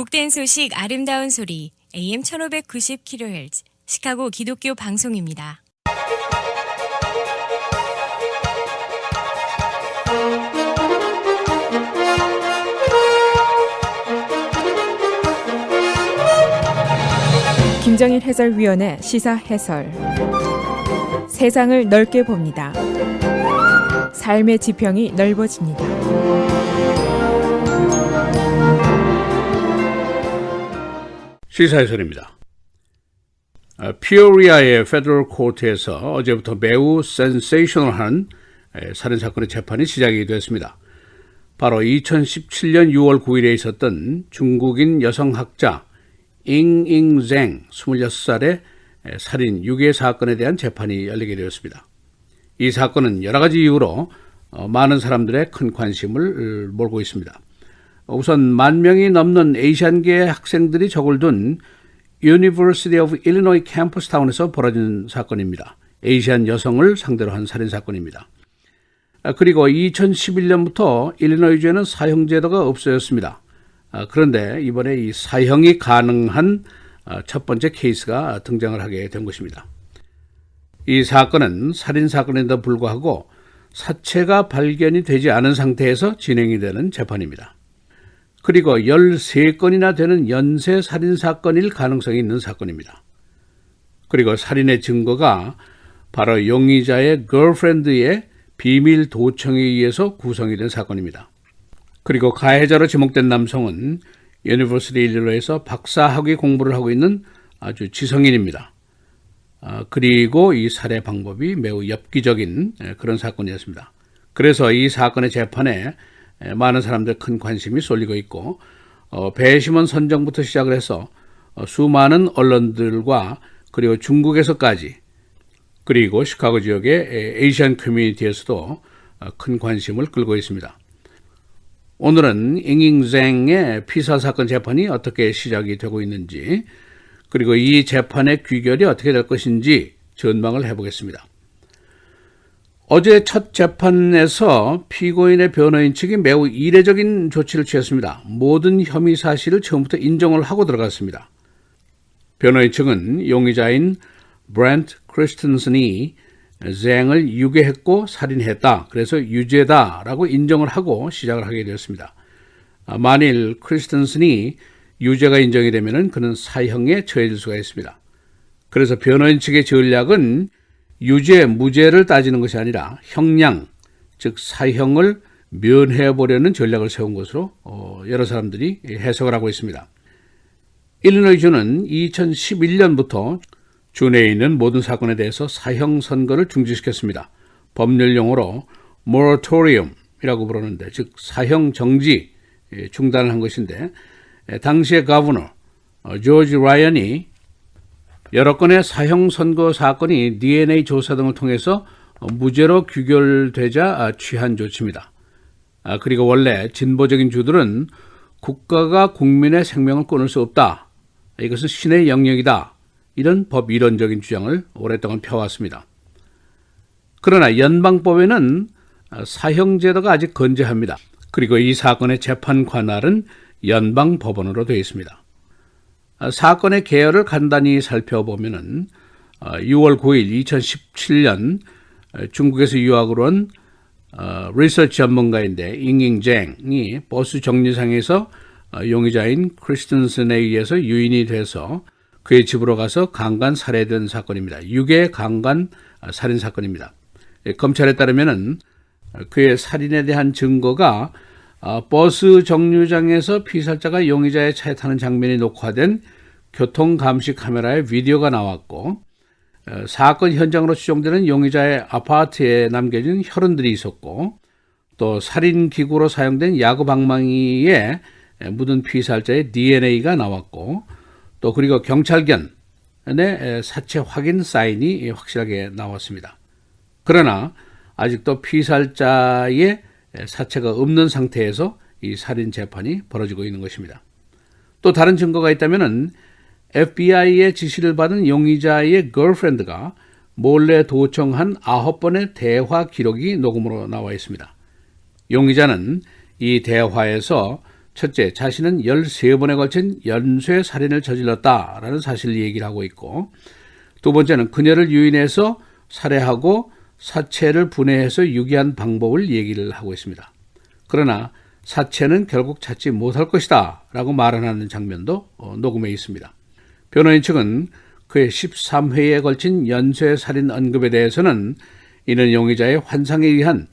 복된 소식 아름다운 소리 AM 1590kHz 시카고 기독교 방송입니다. 김정일 해설위원의 시사 해설. 세상을 넓게 봅니다. 삶의 지평이 넓어집니다. 시사 해설입니다. 피오리아의 페더럴 코트에서 어제부터 매우 센세이셔널한 살인사건의 재판이 시작이 됐습니다. 바로 2017년 6월 9일에 있었던 중국인 여성학자 잉잉쟁 26살의 살인 유괴 사건에 대한 재판이 열리게 되었습니다. 이 사건은 여러 가지 이유로 많은 사람들의 큰 관심을 몰고 있습니다. 우선 10,000명이 넘는 아시안계 학생들이 적을 둔 University of Illinois 캠퍼스타운에서 벌어진 사건입니다. 아시안 여성을 상대로 한 살인사건입니다. 그리고 2011년부터 일리노이주에는 사형제도가 없어졌습니다. 그런데 이번에 이 사형이 가능한 첫 번째 케이스가 등장을 하게 된 것입니다. 이 사건은 살인사건에도 불구하고 사체가 발견이 되지 않은 상태에서 진행이 되는 재판입니다. 그리고 13건이나 되는 연쇄 살인사건일 가능성이 있는 사건입니다. 그리고 살인의 증거가 바로 용의자의 걸프렌드의 비밀 도청에 의해서 구성이 된 사건입니다. 그리고 가해자로 지목된 남성은 유니버시티 일리노이에서 박사학위 공부를 하고 있는 아주 지성인입니다. 그리고 이 살해 방법이 매우 엽기적인 그런 사건이었습니다. 그래서 이 사건의 재판에 많은 사람들 큰 관심이 쏠리고 있고 배심원 선정부터 시작을 해서 수많은 언론들과 그리고 중국에서까지 그리고 시카고 지역의 에이시안 커뮤니티에서도 큰 관심을 끌고 있습니다. 오늘은 잉잉쟁의 피살사건 재판이 어떻게 시작이 되고 있는지 그리고 이 재판의 귀결이 어떻게 될 것인지 전망을 해보겠습니다. 어제 첫 재판에서 피고인의 변호인 측이 매우 이례적인 조치를 취했습니다. 모든 혐의 사실을 처음부터 인정을 하고 들어갔습니다. 변호인 측은 용의자인 브렌트 크리스텐슨이 쟁을 유괴했고 살인했다. 그래서 유죄다라고 인정을 하고 시작을 하게 되었습니다. 만일 크리스텐슨이 유죄가 인정이 되면 그는 사형에 처해질 수가 있습니다. 그래서 변호인 측의 전략은 유죄, 무죄를 따지는 것이 아니라 형량, 즉 사형을 면해보려는 전략을 세운 것으로 여러 사람들이 해석을 하고 있습니다. 일리노이주는 2011년부터 주 내에 있는 모든 사건에 대해서 사형 선고를 중지시켰습니다. 법률 용어로 moratorium이라고 부르는데 즉 사형 정지, 중단을 한 것인데 당시의 거버너 조지 라이언이 여러 건의 사형 선고 사건이 DNA 조사 등을 통해서 무죄로 규결되자 취한 조치입니다. 그리고 원래 진보적인 주들은 국가가 국민의 생명을 끊을 수 없다. 이것은 신의 영역이다. 이런 법 이론적인 주장을 오랫동안 펴왔습니다. 그러나 연방법에는 사형제도가 아직 건재합니다. 그리고 이 사건의 재판 관할은 연방법원으로 되어 있습니다. 사건의 개요를 간단히 살펴보면 6월 9일 2017년 중국에서 유학으로 온 리서치 전문가인데 잉잉쟁이 버스 정류장에서 용의자인 크리스텐슨에 의해서 유인이 돼서 그의 집으로 가서 강간 살해된 사건입니다. 유괴 강간 살인 사건입니다. 검찰에 따르면 그의 살인에 대한 증거가 버스 정류장에서 피살자가 용의자의 차에 타는 장면이 녹화된 교통감시 카메라의 비디오가 나왔고 사건 현장으로 추정되는 용의자의 아파트에 남겨진 혈흔들이 있었고 또 살인기구로 사용된 야구 방망이에 묻은 피살자의 DNA가 나왔고 또 그리고 경찰견의 사체 확인 사인이 확실하게 나왔습니다. 그러나 아직도 피살자의 사체가 없는 상태에서 이 살인 재판이 벌어지고 있는 것입니다. 또 다른 증거가 있다면 FBI의 지시를 받은 용의자의 걸프렌드가 몰래 도청한 9번의 대화 기록이 녹음으로 나와 있습니다. 용의자는 이 대화에서 첫째, 자신은 13번에 걸친 연쇄 살인을 저질렀다라는 사실을 얘기를 하고 있고, 두 번째는 그녀를 유인해서 살해하고 사체를 분해해서 유기한 방법을 얘기를 하고 있습니다. 그러나 사체는 결국 찾지 못할 것이다 라고 말하는 장면도 녹음해 있습니다. 변호인 측은 그의 13회에 걸친 연쇄살인 언급에 대해서는 이는 용의자의 환상에 의한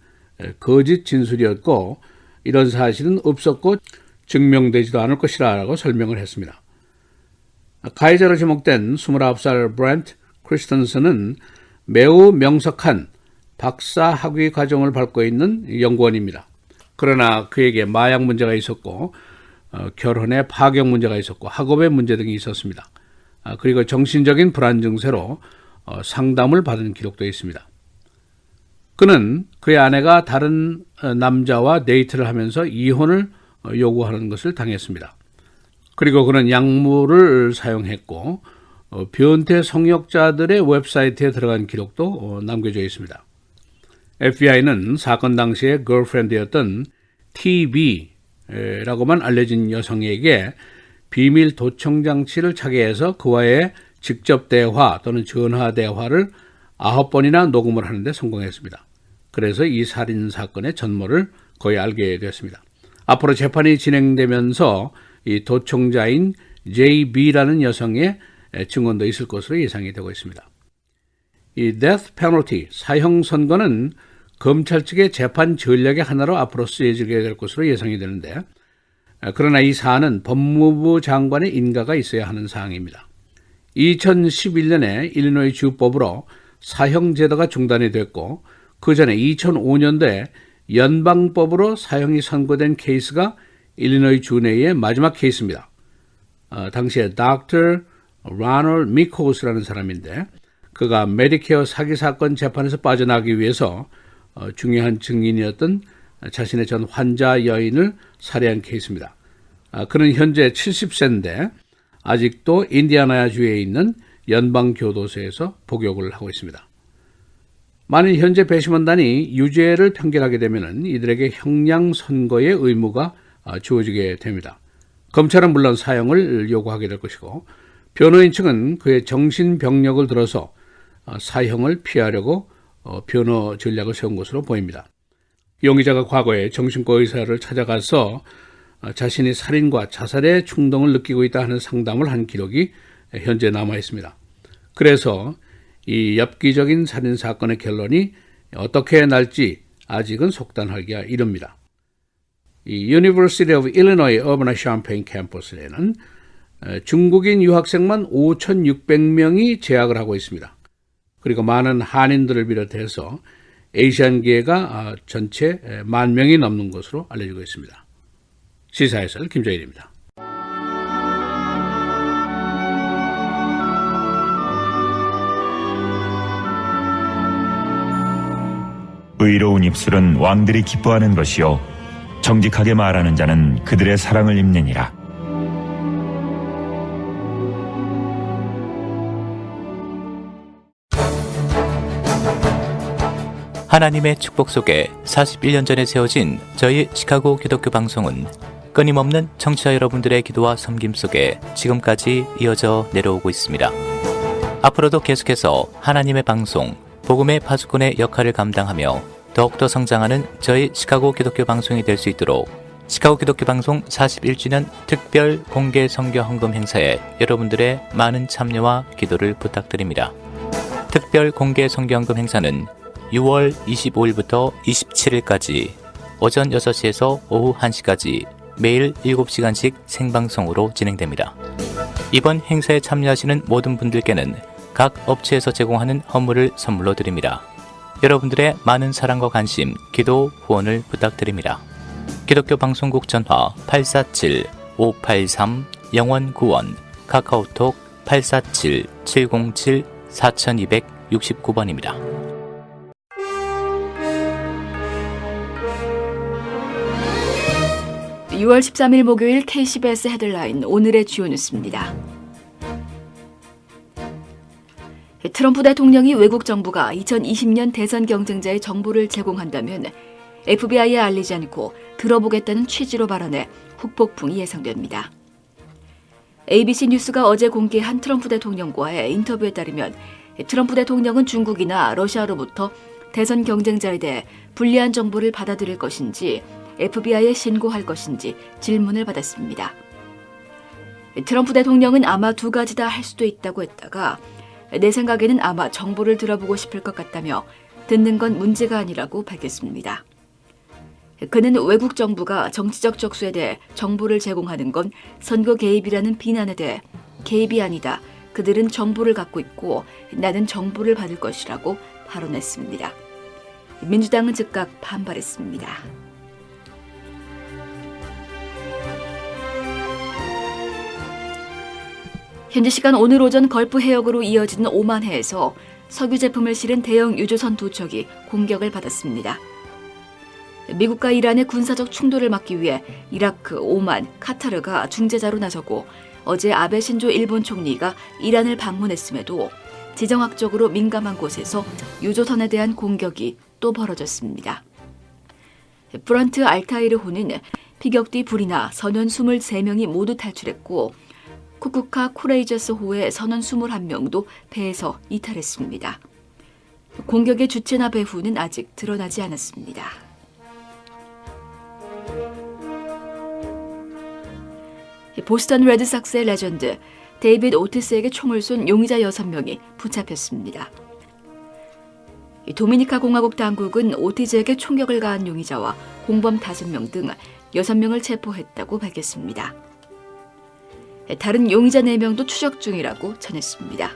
거짓 진술이었고 이런 사실은 없었고 증명되지도 않을 것이라고 설명을 했습니다. 가해자로 지목된 29살 브렌트 크리스턴슨은 매우 명석한 박사 학위 과정을 밟고 있는 연구원입니다. 그러나 그에게 마약 문제가 있었고 결혼에 파격 문제가 있었고 학업의 문제 등이 있었습니다. 그리고 정신적인 불안 증세로 상담을 받은 기록도 있습니다. 그는 그의 아내가 다른 남자와 데이트를 하면서 이혼을 요구하는 것을 당했습니다. 그리고 그는 약물을 사용했고 변태 성역자들의 웹사이트에 들어간 기록도 남겨져 있습니다. FBI는 사건 당시에 걸프렌드였던 TB라고만 알려진 여성에게 비밀 도청 장치를 차게해서 그와의 직접 대화 또는 전화 대화를 9번이나 녹음을 하는데 성공했습니다. 그래서 이 살인 사건의 전모를 거의 알게 되었습니다. 앞으로 재판이 진행되면서 이 도청자인 JB라는 여성의 증언도 있을 것으로 예상이 되고 있습니다. 이 death penalty, 사형 선고는 검찰 측의 재판 전략의 하나로 앞으로 쓰여지게 될 것으로 예상이 되는데, 그러나 이 사안은 법무부 장관의 인가가 있어야 하는 사항입니다. 2011년에 일리노이 주법으로 사형 제도가 중단이 됐고 그 전에 2005년도에 연방법으로 사형이 선고된 케이스가 일리노이 주 내의 마지막 케이스입니다. 당시에 Dr. Ronald Mikos라는 사람인데 그가 메디케어 사기 사건 재판에서 빠져나가기 위해서 중요한 증인이었던 자신의 전 환자 여인을 살해한 케이스입니다. 그는 현재 70세인데 아직도 인디아나주에 있는 연방교도소에서 복역을 하고 있습니다. 만일 현재 배심원단이 유죄를 판결하게 되면 이들에게 형량 선고의 의무가 주어지게 됩니다. 검찰은 물론 사형을 요구하게 될 것이고 변호인 측은 그의 정신병력을 들어서 사형을 피하려고 변호 전략을 세운 것으로 보입니다. 용의자가 과거에 정신과 의사를 찾아가서 자신이 살인과 자살의 충동을 느끼고 있다 하는 상담을 한 기록이 현재 남아 있습니다. 그래서 이 엽기적인 살인 사건의 결론이 어떻게 날지 아직은 속단하기가 이릅니다. 이 University of Illinois Urbana-Champaign 캠퍼스에는 중국인 유학생만 5,600명이 재학을 하고 있습니다. 그리고 많은 한인들을 비롯해서 아시안계가 전체 10,000명이 넘는 것으로 알려지고 있습니다. 시사해설 김정일입니다. 의로운 입술은 왕들이 기뻐하는 것이요 정직하게 말하는 자는 그들의 사랑을 입느니라. 하나님의 축복 속에 41년 전에 세워진 저희 시카고 기독교 방송은 끊임없는 청취자 여러분들의 기도와 섬김 속에 지금까지 이어져 내려오고 있습니다. 앞으로도 계속해서 하나님의 방송, 복음의 파수꾼의 역할을 감당하며 더욱더 성장하는 저희 시카고 기독교 방송이 될 수 있도록 시카고 기독교 방송 41주년 특별 공개 성교 헌금 행사에 여러분들의 많은 참여와 기도를 부탁드립니다. 특별 공개 성교 헌금 행사는 6월 25일부터 27일까지 오전 6시에서 오후 1시까지 매일 7시간씩 생방송으로 진행됩니다. 이번 행사에 참여하시는 모든 분들께는 각 업체에서 제공하는 헌물을 선물로 드립니다. 여러분들의 많은 사랑과 관심, 기도, 후원을 부탁드립니다. 기독교 방송국 전화 847-583-0191, 카카오톡 847-707-4269번입니다. (6월 13일) 목요일 KCBS 헤드라인 오늘의 주요 뉴스입니다. 트럼프 대통령이 외국 정부가 2020년 대선 경쟁자의 정보를 제공한다면 FBI에 알리지 않고 들어보겠다는 취지로 발언해 후폭풍이 예상됩니다. ABC 뉴스가 어제 공개한 트럼프 대통령과의 인터뷰에 따르면 트럼프 대통령은 중국이나 러시아로부터 대선 경쟁자에 대해 불리한 정보를 받아들일 것인지 FBI에 신고할 것인지 질문을 받았습니다. 트럼프 대통령은 아마 두 가지 다 할 수도 있다고 했다가 내 생각에는 아마 정보를 들어보고 싶을 것 같다며 듣는 건 문제가 아니라고 밝혔습니다. 그는 외국 정부가 정치적 적수에 대해 정보를 제공하는 건 선거 개입이라는 비난에 대해 개입이 아니다. 그들은 정보를 갖고 있고 나는 정보를 받을 것이라고 발언했습니다. 민주당은 즉각 반발했습니다. 현지 시간 오늘 오전 걸프 해역으로 이어지는 오만해에서 석유 제품을 실은 대형 유조선 두 척이 공격을 받았습니다. 미국과 이란의 군사적 충돌을 막기 위해 이라크, 오만, 카타르가 중재자로 나서고 어제 아베 신조 일본 총리가 이란을 방문했음에도 지정학적으로 민감한 곳에서 유조선에 대한 공격이 또 벌어졌습니다. 브런트 알타이르호는 피격 뒤 불이나 선원 23명이 모두 탈출했고 쿠쿠카 쿠레이저스호의 선원 21명도 배에서 이탈했습니다. 공격의 주체나 배후는 아직 드러나지 않았습니다. 보스턴 레드삭스의 레전드 데이빗 오티스에게 총을 쏜 용의자 6명이 붙잡혔습니다. 도미니카 공화국 당국은 오티즈에게 총격을 가한 용의자와 공범 5명 등 6명을 체포했다고 밝혔습니다. 다른 용의자 4명도 추적 중이라고 전했습니다.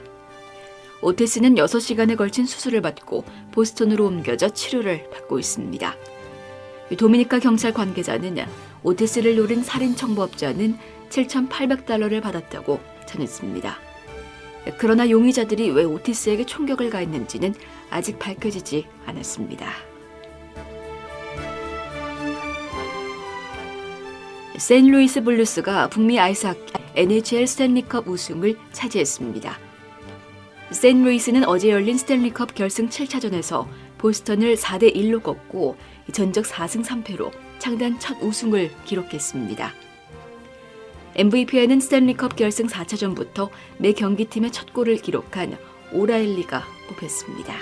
오티스는 6시간에 걸친 수술을 받고 보스턴으로 옮겨져 치료를 받고 있습니다. 도미니카 경찰 관계자는 오티스를 노린 살인 청부업자는 $7,800를 받았다고 전했습니다. 그러나 용의자들이 왜 오티스에게 총격을 가했는지는 아직 밝혀지지 않았습니다. 세인트루이스 블루스가 북미 아이스하키 NHL 스탠리컵 우승을 차지했습니다. 세인트루이스는 어제 열린 스탠리컵 결승 7차전에서 보스턴을 4대1로 꺾고 전적 4승 3패로 창단 첫 우승을 기록했습니다. MVP에는 스탠리컵 결승 4차전부터 매 경기팀의 첫 골을 기록한 오라일리가 뽑혔습니다.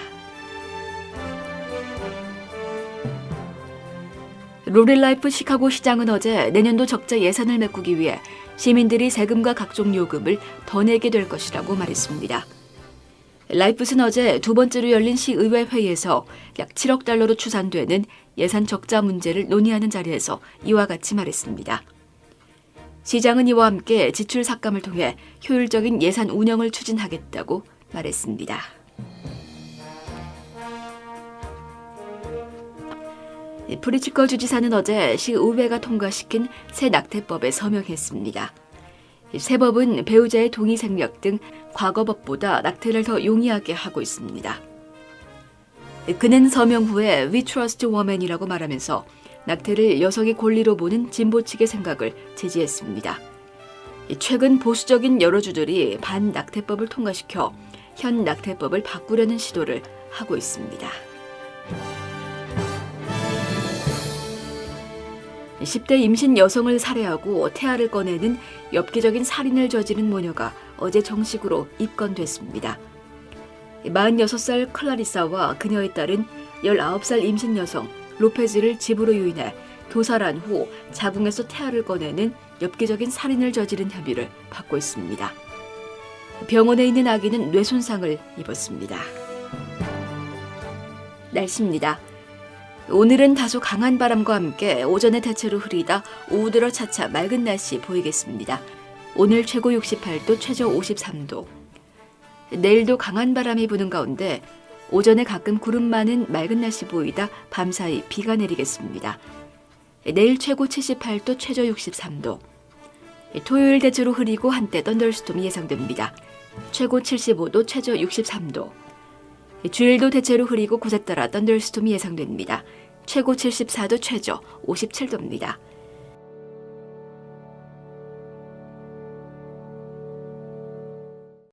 로렐라이프 시카고 시장은 어제 내년도 적자 예산을 메꾸기 위해 시민들이 세금과 각종 요금을 더 내게 될 것이라고 말했습니다. 라이프스는 어제 두 번째로 열린 시의회 회의에서 약 $7억 추산되는 예산 적자 문제를 논의하는 자리에서 이와 같이 말했습니다. 시장은 이와 함께 지출 삭감을 통해 효율적인 예산 운영을 추진하겠다고 말했습니다. 프리츠커 주지사는 어제 시의회가 통과시킨 새 낙태법에 서명했습니다. 새 법은 배우자의 동의 생략 등 과거 법보다 낙태를 더 용이하게 하고 있습니다. 그는 서명 후에 We Trust Women이라고 말하면서 낙태를 여성의 권리로 보는 진보 측의 생각을 지지했습니다. 최근 보수적인 여러 주들이 반낙태법을 통과시켜 현 낙태법을 바꾸려는 시도를 하고 있습니다. 10대 임신 여성을 살해하고 태아를 꺼내는 엽기적인 살인을 저지른 모녀가 어제 정식으로 입건됐습니다. 46살 클라리사와 그녀에 따른 19살 임신 여성 로페즈를 집으로 유인해 도살한 후 자궁에서 태아를 꺼내는 엽기적인 살인을 저지른 혐의를 받고 있습니다. 병원에 있는 아기는 뇌 손상을 입었습니다. 날씨입니다. 오늘은 다소 강한 바람과 함께 오전에 대체로 흐리다 오후 들어 차차 맑은 날씨 보이겠습니다. 오늘 최고 68도, 최저 53도. 내일도 강한 바람이 부는 가운데 오전에 가끔 구름 많은 맑은 날씨 보이다 밤사이 비가 내리겠습니다. 내일 최고 78도, 최저 63도. 토요일 대체로 흐리고 한때 썬더스톰이 예상됩니다. 최고 75도, 최저 63도. 주일도 대체로 흐리고 곳에 따라 썬더스톰이 예상됩니다. 최고 74도, 최저 57도입니다.